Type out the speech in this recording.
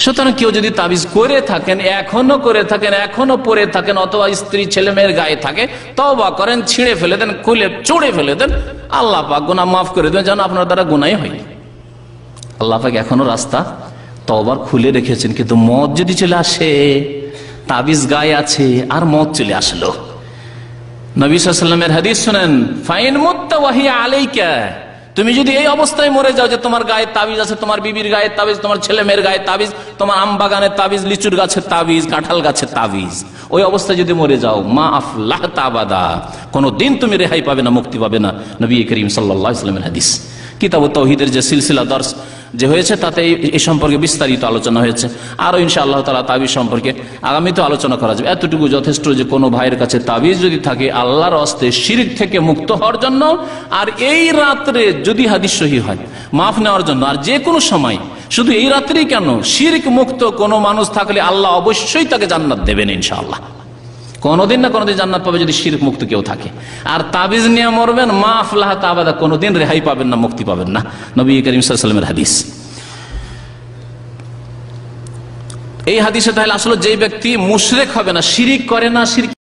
সুতরাং কেউ যদি তাবিজ করে থাকেন, এখনো করে থাকেন, এখনো পরে থাকেন, অথবা স্ত্রী ছেলে মেয়ের গায়ে থাকে, তওবা করেন, ছিঁড়ে ফেলে দেন, খুলে চড়ে ফেলে দেন, আল্লাহ পাক গুনাহ মাফ করে দেন, যেন আপনার দ্বারা গুনাহ হয়নি। আল্লাহ পাক এখনো রাস্তা তওবার খুলে রেখেছেন। কিন্তু মত যদি চলে আসে, তাবিজ গায়ে আছে আর মত চলে আসলো, নবী সাল্লাল্লাহু আলাইহি ওয়াসাল্লামের হাদিস শুনেন, ফাইন মুত্তা ওয়া হিয়া আলাইকা, তুমি যদি এই অবস্থায় মরে যাও যে তোমার গায়ে তাবিজ আছে, তোমার বিবির গায়ে তাবিজ, তোমার ছেলে মেয়ের গায়ে তাবিজ, তোমার আম বাগানের তাবিজ, লিচুর গাছের তাবিজ, কাঁঠাল গাছের তাবিজ, ওই অবস্থায় যদি মরে যাও, মা আফলাহতা আবাদা, কোনদিন তুমি রেহাই পাবে না, মুক্তি পাবে না। নবী করিম সাল্লাল্লাহু আলাইহি ওয়াসাল্লামের হাদিস। কিতাবুত তাওহীদের যে সিলসিলা দর্স যে হয়েছে তাতে এই সম্পর্কে বিস্তারিত আলোচনা হয়েছে। আরো ইনশাআল্লাহ তাআলা তাবিজ সম্পর্কে আগামীতে আলোচনা করা যাবে। এতটুকু যথেষ্ট যে কোনো ভাইয়ের কাছে তাবিজ যদি থাকে আল্লাহর হস্তে শিরক থেকে মুক্ত হওয়ার জন্য, আর এই রাত্রে যদি হাদিস সহিহ হয় মাফ নেওয়ার জন্য, আর যে কোনো সময়, শুধু এই রাত্রেই কেন, শিরক মুক্ত কোনো মানুষ থাকলে আল্লাহ অবশ্যই তাকে জান্নাত দেবেন ইনশাআল্লাহ। কোনদিন না কোনদিন জান্নাত পাবে যদি শিরক মুক্ত কেউ থাকে। আর তাবিজ নিয়ে মরবেন, মা আফলাহতা আবাদা, কোনদিন রেহাই পাবেন না, মুক্তি পাবেন না। নবী করিম সাল্লাল্লাহু আলাইহি ওয়াসাল্লামের হাদিস। এই হাদিসে তাহলে আসলে যে ব্যক্তি মুশরিক হবে না, শিরিক করে না, শিরক